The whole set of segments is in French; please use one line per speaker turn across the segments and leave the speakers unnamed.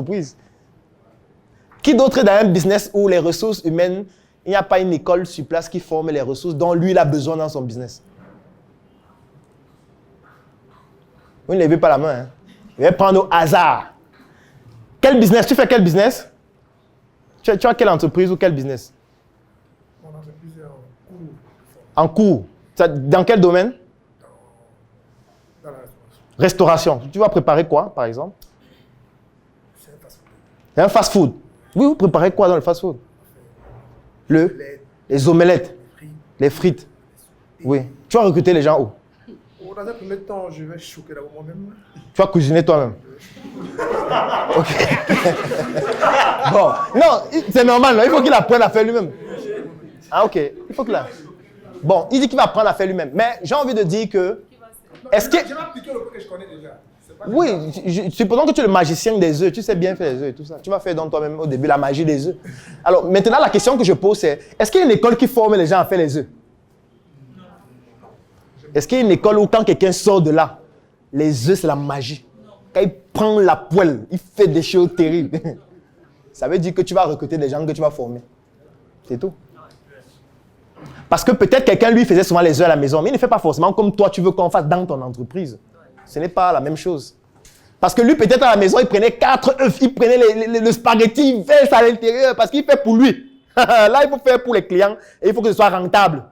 entreprise. Qui d'autre est dans un business où les ressources humaines, il n'y a pas une école sur place qui forme les ressources dont lui, il a besoin dans son business? Vous ne levez pas la main. Hein? Je vais prendre au hasard. Quel business? Tu fais quel business? Tu as quelle entreprise ou quel business?
On a fait plusieurs cours.
En cours. Dans quel domaine?
Dans la restauration.
Restauration. Tu vas préparer quoi, par exemple?
C'est un fast-food.
Un fast-food. Oui, vous préparez quoi dans le fast-food? Les omelettes. Les frites. Oui. Tu vas recruter les gens où?
Dans un premier temps, je vais choquer d'abord moi-même.
Tu vas cuisiner toi-même. Ok. Bon, non, c'est normal, non? Il faut qu'il apprenne à faire lui-même. Ah, ok. Il faut qu'il a. Bon, il dit qu'il va apprendre à faire lui-même. Mais j'ai envie de dire que. Est-ce que.
Je vais appliquer le peu que je connais déjà.
Oui, supposons que tu es le magicien des œufs, tu sais bien faire les œufs et tout ça. Tu vas faire donc toi-même au début la magie des œufs. Alors maintenant, la question que je pose, c'est est-ce qu'il y a une école qui forme les gens à faire les œufs? Est-ce qu'il y a une école où quand quelqu'un sort de là, les œufs, c'est la magie? Quand il prend la poêle, il fait des choses terribles. Ça veut dire que tu vas recruter des gens que tu vas former. C'est tout. Parce que peut-être quelqu'un, lui, faisait souvent les œufs à la maison, mais il ne fait pas forcément comme toi, tu veux qu'on fasse dans ton entreprise. Ce n'est pas la même chose. Parce que lui, peut-être à la maison, il prenait 4 œufs, il prenait le spaghetti, il verse à l'intérieur parce qu'il fait pour lui. Là, il faut faire pour les clients et il faut que ce soit rentable.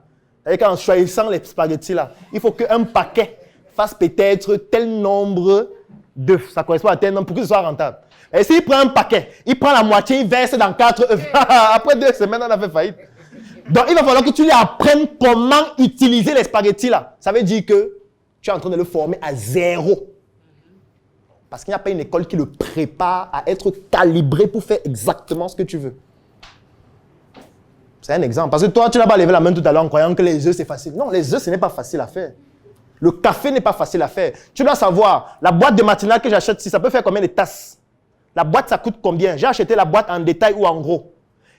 Et en choisissant les spaghettis là, il faut qu'un paquet fasse peut-être tel nombre d'œufs. Ça correspond à tel nombre pour que ce soit rentable. Et s'il prend un paquet, il prend la moitié, il verse dans 4 œufs. Après 2 semaines, on a fait faillite. Donc, il va falloir que tu lui apprennes comment utiliser les spaghettis là. Ça veut dire que tu es en train de le former à zéro. Parce qu'il n'y a pas une école qui le prépare à être calibré pour faire exactement ce que tu veux. C'est un exemple. Parce que toi, tu n'as pas levé la main tout à l'heure en croyant que les œufs, c'est facile. Non, les œufs, ce n'est pas facile à faire. Le café n'est pas facile à faire. Tu dois savoir, la boîte de matinale que j'achète, si ça peut faire combien de tasses? La boîte, ça coûte combien? J'ai acheté la boîte en détail ou en gros.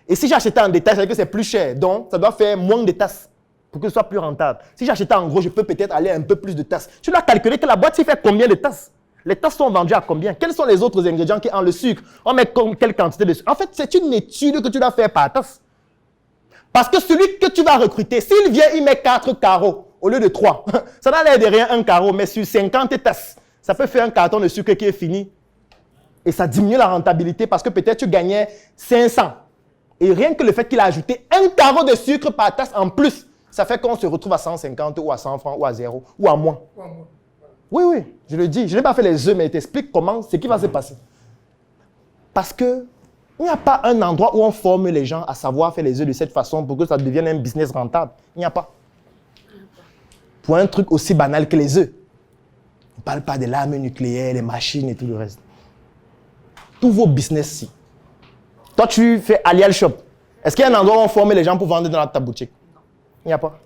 Et si j'ai acheté en détail, ça veut dire que c'est plus cher. Donc, ça doit faire moins de tasses pour que ce soit plus rentable. Si j'achetais en gros, je peux peut-être aller un peu plus de tasses. Tu dois calculer que la boîte, il fait combien de tasses? Les tasses sont vendues à combien? Quels sont les autres ingrédients qui ont le sucre? On met quelle quantité de sucre? En fait, c'est une étude que tu dois faire par tasse. Parce que celui que tu vas recruter, s'il vient, il met 4 carreaux au lieu de 3. Ça n'a l'air de rien, un carreau, mais sur 50 tasses, ça peut faire un carton de sucre qui est fini. Et ça diminue la rentabilité parce que peut-être tu gagnais 500. Et rien que le fait qu'il a ajouté un carreau de sucre par tasse en plus, ça fait qu'on se retrouve à 150 ou à 100 francs ou à 0 ou à moins. Oui, oui, je le dis. Je n'ai pas fait les œufs, mais je t'explique comment, ce qui va se passer. Parce que il n'y a pas un endroit où on forme les gens à savoir faire les œufs de cette façon pour que ça devienne un business rentable. Il n'y a pas. Pour un truc aussi banal que les œufs. On ne parle pas de l'arme nucléaire, les machines et tout le reste. Tous vos business-ci. Toi, tu fais Alial Shop. Est-ce qu'il y a un endroit où on forme les gens pour vendre dans ta boutique? Il n'y a pas.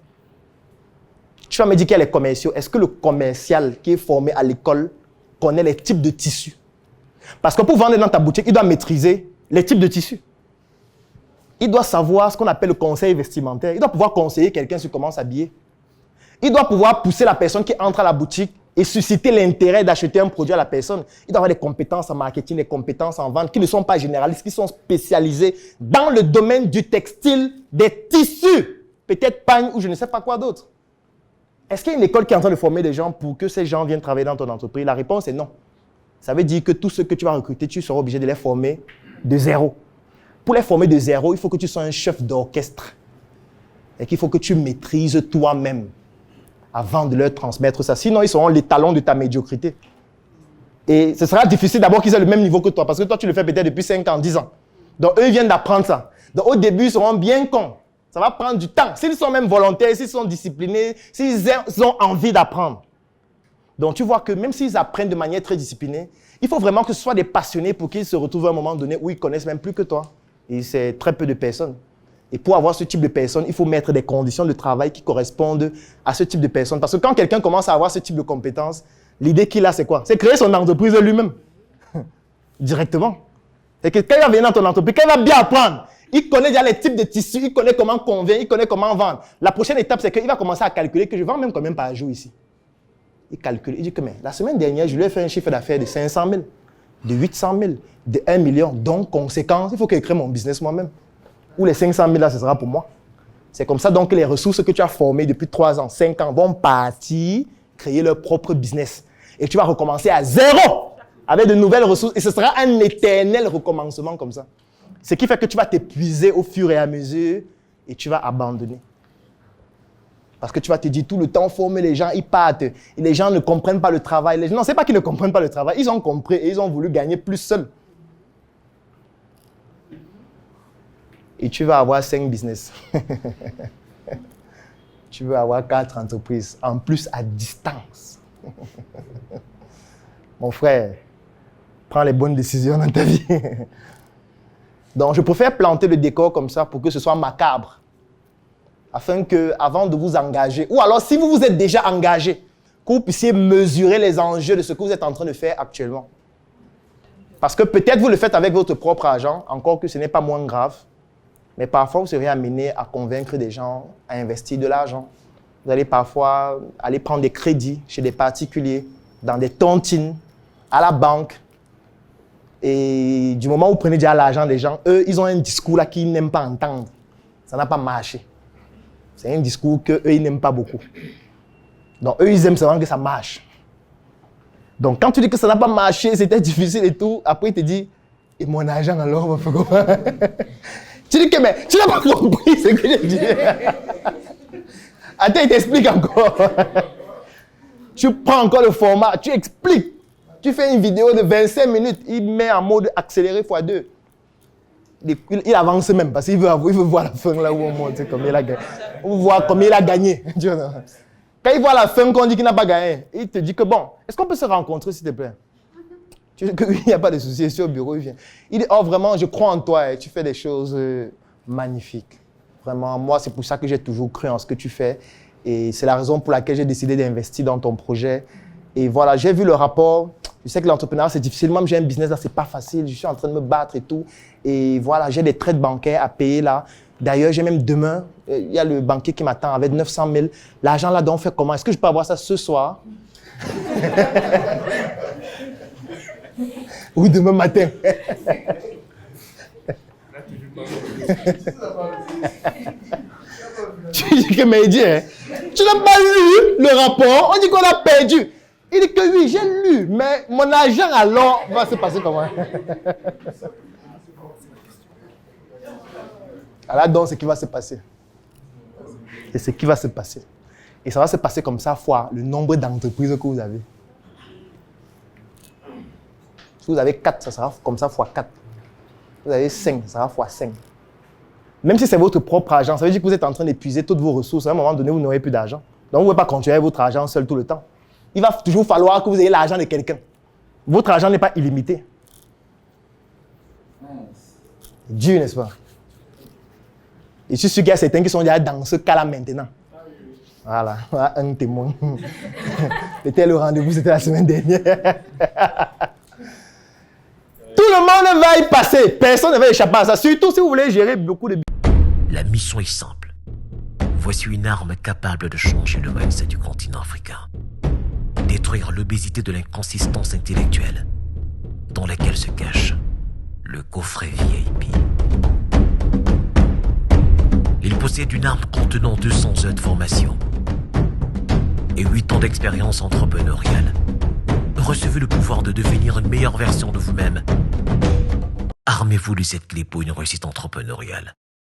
Tu vas me dire qu'il y a les commerciaux. Est-ce que le commercial qui est formé à l'école connaît les types de tissus? Parce que pour vendre dans ta boutique, il doit maîtriser les types de tissus. Il doit savoir ce qu'on appelle le conseil vestimentaire. Il doit pouvoir conseiller quelqu'un sur comment s'habiller. Il doit pouvoir pousser la personne qui entre à la boutique et susciter l'intérêt d'acheter un produit à la personne. Il doit avoir des compétences en marketing, des compétences en vente qui ne sont pas généralistes, qui sont spécialisées dans le domaine du textile, des tissus. Peut-être pagne ou je ne sais pas quoi d'autre. Est-ce qu'il y a une école qui est en train de former des gens pour que ces gens viennent travailler dans ton entreprise? La réponse est non. Ça veut dire que tous ceux que tu vas recruter, tu seras obligé de les former de zéro. Pour les former de zéro, il faut que tu sois un chef d'orchestre. Et qu'il faut que tu maîtrises toi-même avant de leur transmettre ça. Sinon, ils seront les talons de ta médiocrité. Et ce sera difficile d'abord qu'ils aient le même niveau que toi. Parce que toi, tu le fais peut-être depuis 5 ans, 10 ans. Donc, eux, ils viennent d'apprendre ça. Donc, au début, ils seront bien cons. Ça va prendre du temps. S'ils sont même volontaires, s'ils sont disciplinés, s'ils ont envie d'apprendre. Donc, tu vois que même s'ils apprennent de manière très disciplinée, il faut vraiment que ce soit des passionnés pour qu'ils se retrouvent à un moment donné où ils connaissent même plus que toi. Et c'est très peu de personnes. Et pour avoir ce type de personnes, il faut mettre des conditions de travail qui correspondent à ce type de personnes. Parce que quand quelqu'un commence à avoir ce type de compétences, l'idée qu'il a, c'est quoi? C'est créer son entreprise lui-même. Directement. C'est que quand il va venir dans ton entreprise, quand il va bien apprendre, il connaît déjà les types de tissus, il connaît comment convaincre, il connaît comment vendre. La prochaine étape, c'est qu'il va commencer à calculer que je vends même combien par jour ici. Il calcule, il dit que mais, la semaine dernière, je lui ai fait un chiffre d'affaires de 500 000. de 800 000, de 1 million. Donc, conséquence, il faut que je crée mon business moi-même. Ou les 500 000 là, ce sera pour moi. C'est comme ça donc que les ressources que tu as formées depuis 3 ans, 5 ans vont partir créer leur propre business. Et tu vas recommencer à zéro avec de nouvelles ressources. Et ce sera un éternel recommencement comme ça. Ce qui fait que tu vas t'épuiser au fur et à mesure et tu vas abandonner. Parce que tu vas te dire tout le temps, former les gens, ils partent. Et les gens ne comprennent pas le travail. Les gens, non, ce n'est pas qu'ils ne comprennent pas le travail. Ils ont compris et ils ont voulu gagner plus seuls. Et tu vas avoir 5 business. Tu vas avoir 4 entreprises, en plus à distance. Mon frère, prends les bonnes décisions dans ta vie. Donc, je préfère planter le décor comme ça pour que ce soit macabre. Afin que, avant de vous engager, ou alors si vous vous êtes déjà engagé, que vous puissiez mesurer les enjeux de ce que vous êtes en train de faire actuellement. Parce que peut-être vous le faites avec votre propre argent, encore que ce n'est pas moins grave. Mais parfois, vous serez amené à convaincre des gens à investir de l'argent. Vous allez parfois aller prendre des crédits chez des particuliers, dans des tontines, à la banque. Et du moment où vous prenez déjà l'argent des gens, eux, ils ont un discours là qu'ils n'aiment pas entendre. Ça n'a pas marché. C'est un discours qu'eux, ils n'aiment pas beaucoup. Donc, eux, ils aiment seulement que ça marche. Donc, quand tu dis que ça n'a pas marché, c'était difficile et tout, après, il te dit, et mon argent alors, on va faire comment? Tu dis que, mais tu n'as pas compris ce que j'ai dit. Attends, il t'explique encore. Tu prends encore le format, tu expliques. Tu fais une vidéo de 25 minutes, il met en mode accéléré x2. Il avance même parce qu'il veut voir la fin là où on monte, comme il a gagné. On voit combien il a gagné. Quand il voit la fin qu'on dit qu'il n'a pas gagné, il te dit que bon, est-ce qu'on peut se rencontrer s'il te plaît? Tu dis qu'il n'y a pas de souci, ici au bureau, il vient. Il dit, oh vraiment, je crois en toi et tu fais des choses magnifiques. Vraiment, moi, c'est pour ça que j'ai toujours cru en ce que tu fais. Et c'est la raison pour laquelle j'ai décidé d'investir dans ton projet. Et voilà, j'ai vu le rapport. Je sais que l'entrepreneuriat, c'est difficile. Moi, j'ai un business là, c'est pas facile. Je suis en train de me battre et tout. Et voilà, j'ai des traites bancaires à payer là. D'ailleurs, j'ai même demain, il y a le banquier qui m'attend avec 900 000. L'argent là, donc, on fait comment? Est-ce que je peux avoir ça ce soir? Ou demain matin? Tu dis que Mehdi, hein? Tu n'as pas lu le rapport? On dit qu'on a perdu. Il dit que oui, j'ai lu, mais mon argent alors va se passer comment? Alors donc, ce qui va se passer. C'est ce qui va se passer. Et ça va se passer comme ça fois le nombre d'entreprises que vous avez. Si vous avez 4, ça sera comme ça fois 4. Vous avez 5, ça sera fois 5. Même si c'est votre propre argent, ça veut dire que vous êtes en train d'épuiser toutes vos ressources. À un moment donné, vous n'aurez plus d'argent. Donc, vous ne pouvez pas continuer votre argent seul tout le temps. Il va toujours falloir que vous ayez l'argent de quelqu'un. Votre argent n'est pas illimité. Dieu, n'est-ce pas? Et je suis sûr qu'il y a certains qui sont déjà dans ce cas-là maintenant. Voilà, un témoin. C'était le rendez-vous, c'était la semaine dernière. Tout le monde va y passer. Personne ne va échapper à ça. Surtout si vous voulez gérer beaucoup de...
La mission est simple. Voici une arme capable de changer le mindset du continent africain. Détruire l'obésité de l'inconsistance intellectuelle dans laquelle se cache le coffret VIP. Il possède une arme contenant 200 heures de formation et 8 ans d'expérience entrepreneuriale. Recevez le pouvoir de devenir une meilleure version de vous-même. Armez-vous de cette clé pour une réussite entrepreneuriale.